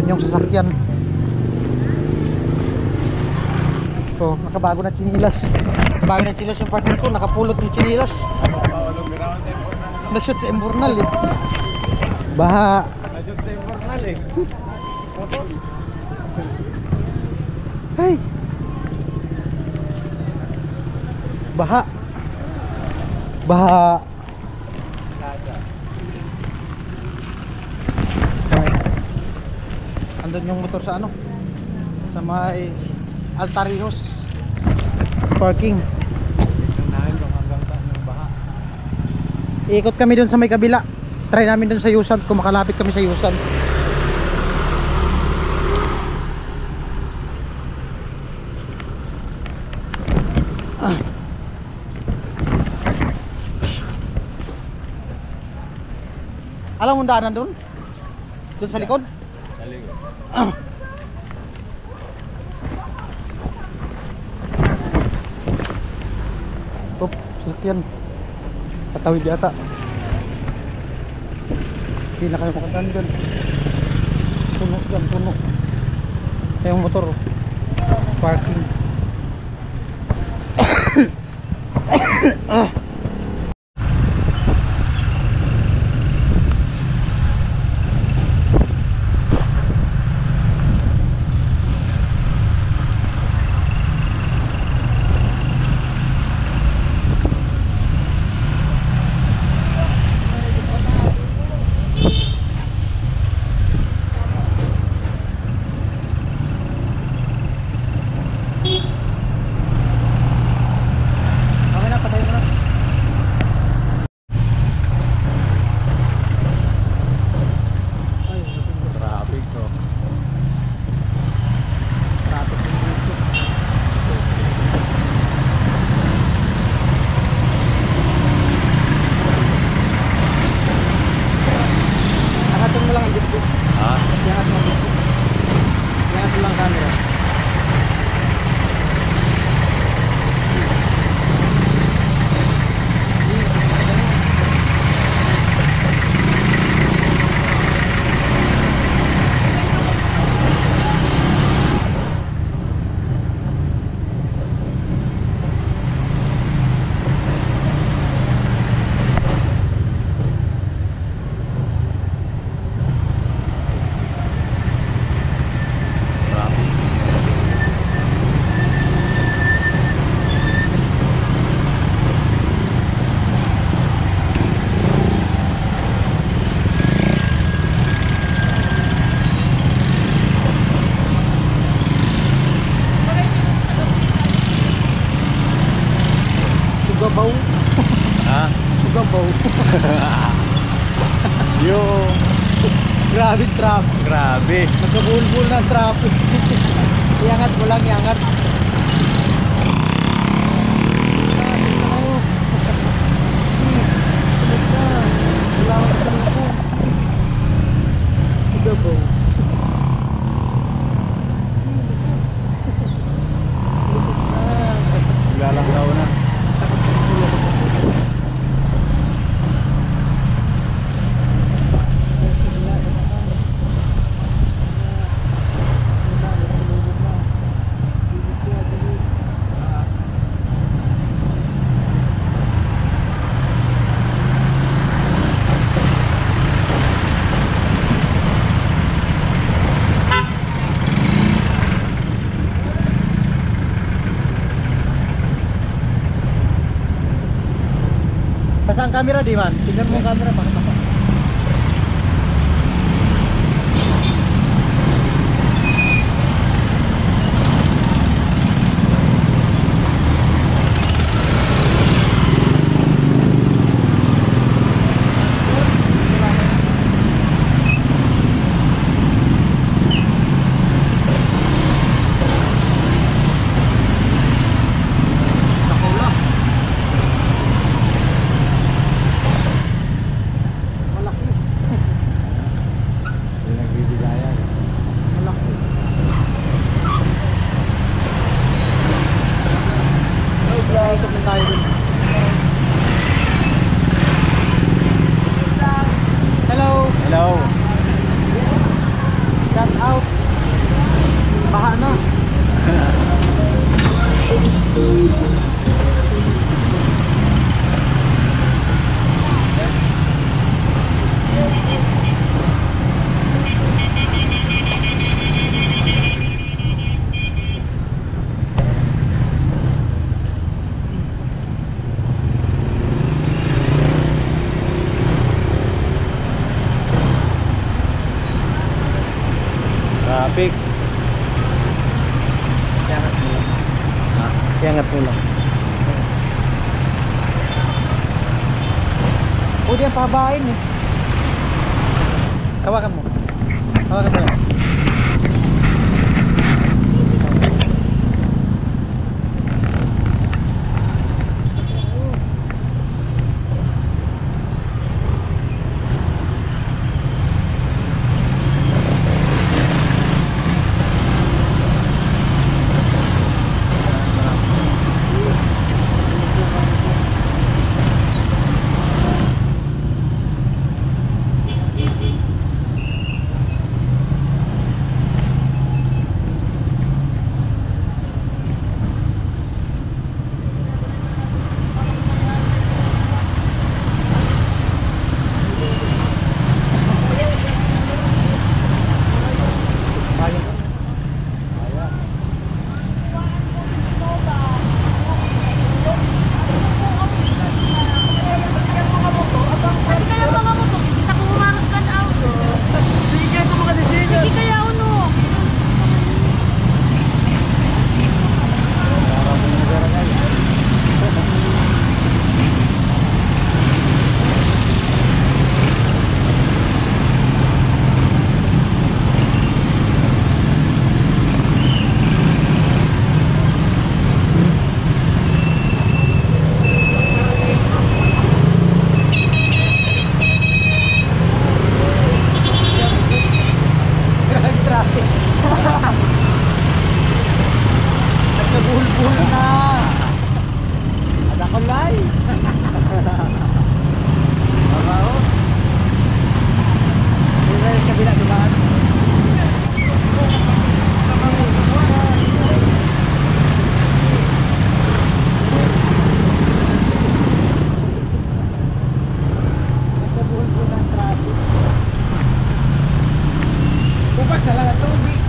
yung sasakyan. So, nakabago na chinilas. Bago na chinilas yung partner ko, nakapulot yung chinilas. Nashoot sa imbornal eh. Baha. Nashoot sa imbornal eh. Hey. Baha. Baha. Andun yung motor sa ano? Sa may Altarijos parking. Ikot kami dun sa may kabila. Try namin dun sa Yusan kung makalapit kami sa Yusan. Alam mo daanan dun? Dun sa likod? Sa likod. Top, sasakyan. Patawid yata. Hindi na kayo makadaan dun. Puno dyan, puno. Yung motor parking. Sugabaw. Ha? Sugabaw. Yung Grabe traffic. grabe. Nagkabulbul na traffic. Iangat mo lang, iangat. Sugabaw. Lalakaw na. Pasang kamera di man? Tingnan mo ang kamera baka pasang. Hello. Hello. Shout out. Iangat mo lang. Pwede yan pahabain eh. Hawakan mo. Hawakan mo yan. Nagkabulbul na. Ada ko lay. Mabaho. Dito sa kabila dumaan. Nagkabulbul ng traffic. Bukas na lang ang tubig.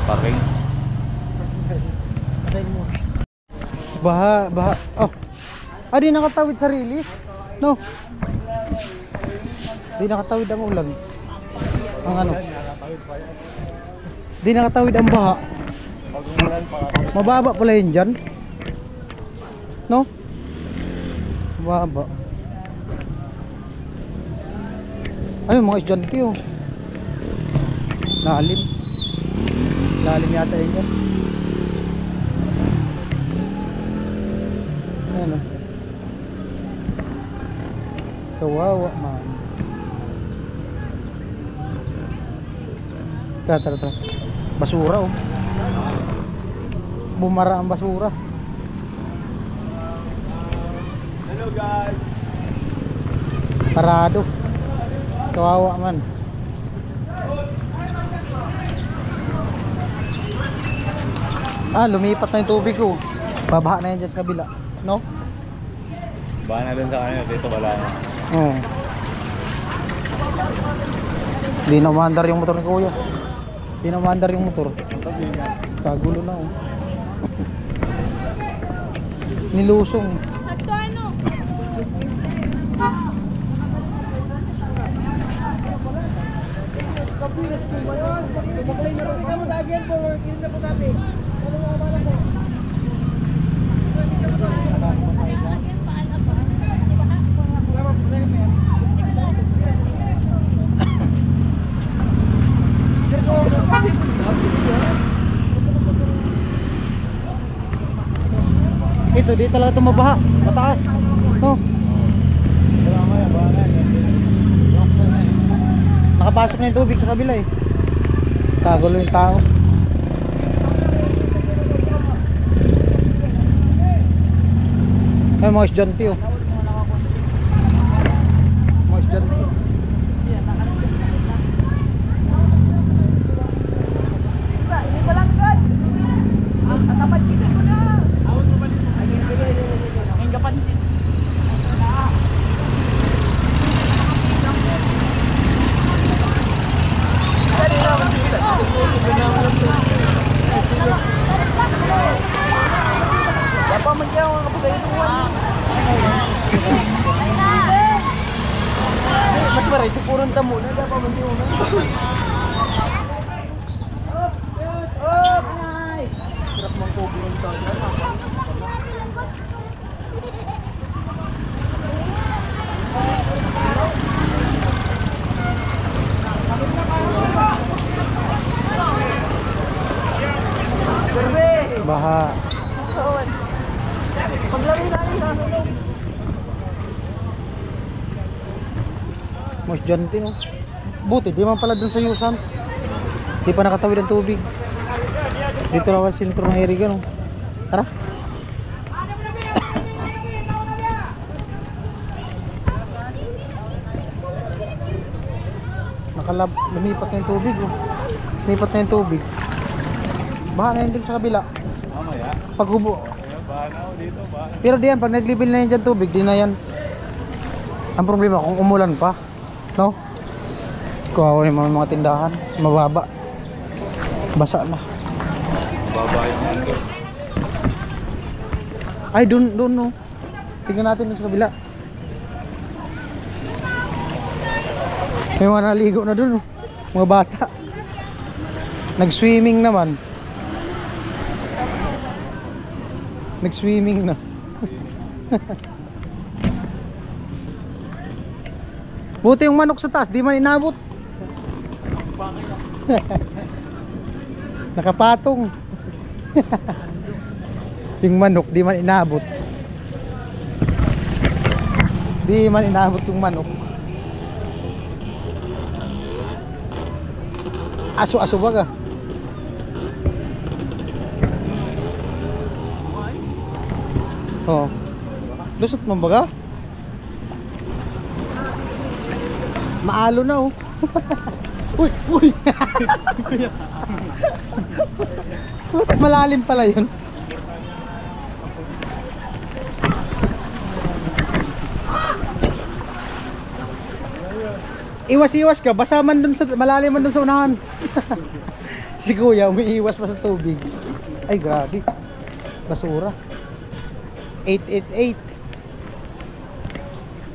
Parking. Baha. Oh. Di nakatawid sarili. No. Di nakatawid ang ulan. Ang ano? Di nakatawid ang baha. Mababa pala yun dyan. No? Mababa. Ayun mga estudyante oh. Lalim. Lalim yata yun yan. Ayan o. Kawawa man. Tara. Basura oh. Bumara ang basura. Hello guys. Parado. Kawawa man. Lumipat na yung tubig ko. Babaha na yan dyan sa kabila. No? Baha na dun sa kanila. Dito wala na. Oo. Hindi na umandar yung motor ni kuya. Hindi na umandar yung motor. Kagulo na oh. Nilusong eh. Kapilas po ba yun? Maglay na rin kamo dagyan po. Kilin na po namin. Ano mga abala po? dito, di talaga ito mabaha. Mataas. No? Wala mo yan, baka yan. Lock na na eh. Nakapasok na yung tubig sa kabila eh. Kagulo yung tao. Ay, mga estudyante oh. Mga estudyante. Hindi pa lang good. Tapat kita ko na. Awag mo ba dito? Ang gapan din. Siapa menjauh apa saya itu? Mas bara itu kurun temu na apa menjauh na. Hirap mangkuburong tayo. Baha. Paglari na yun, nasunog. Mga estudyante no. Buti, di man pala dun sa Yusan. Di pa nakatawid ang tubig. Dito naman sentro ng Iriga no. Tara. Lumipat na yung tubig oh. Lumipat na yung tubig. Baha na yun din sa kabila. Mamaya. Paghubo. Baha na ako dito, baha. Pero diyan, pag nag-level na yan dyan tubig, di na yan. Ang problema kung umulan pa, no? Kawawa yung mga tindahan, mababa. Basa na. Baba yung mundo. Ay, doon no. Tingnan natin dun sa kabila. May mga naligo na doon, mga bata. Nag-swimming naman. Nag-swimming na. Buti yung manok sa taas, di man inabot. Nakapatong. Yung manok, di man inabot. Di man inabot yung manok. Aso-aso baga. Oh. Lusot mo baga? Maalo na oh. Uy, uy. Malalim pala 'yun. Iwas-iwas ka, basa man dun sa malalim man dun sa unahan. Si kuya umiiwas pa sa tubig. Ay grabe. Basura. 888.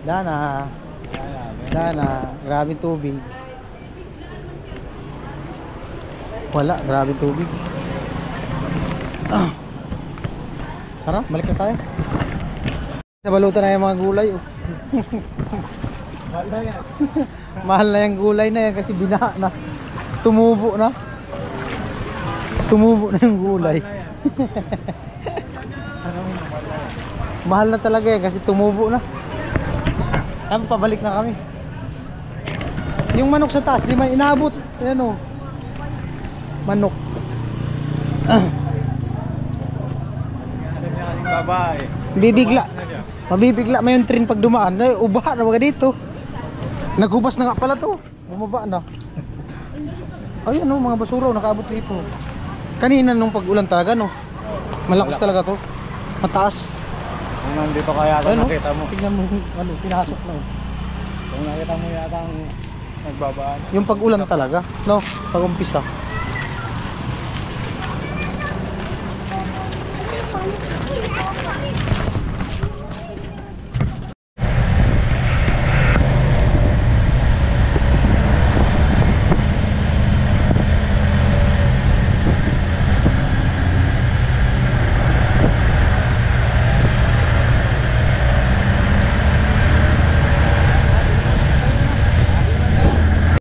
Dana. Dana, grabe tubig. Wala, grabe tubig. Tara, balik na tayo. Sa balutan na yung mga gulay oh. Mahal na yan. Mahal na yung gulay na yan kasi binaha na. Tumubo na. Tumubo na yung gulay. Mahal na talaga yan kasi tumubo na. Ayan, pabalik na kami. Yung manok sa taas, di man inabot. Ayan o. Manok. Babae. Bibigla. Mabibigla may yung train pag dumaan. Ay, ubaha na mga dito. Naghubas na nga pala to. Bumaba na. Ay ano, mga basura nakaabot dito. Kanina nung pag-ulan talaga no. Malakas talaga to. Mataas. Kung nandito ka yata Ano? nakita mo. Tingnan mo ano, pinasok na. Kung nakita mo yata ang nagbabaan. Yung pag-ulan talaga, no? Pag-umpisa.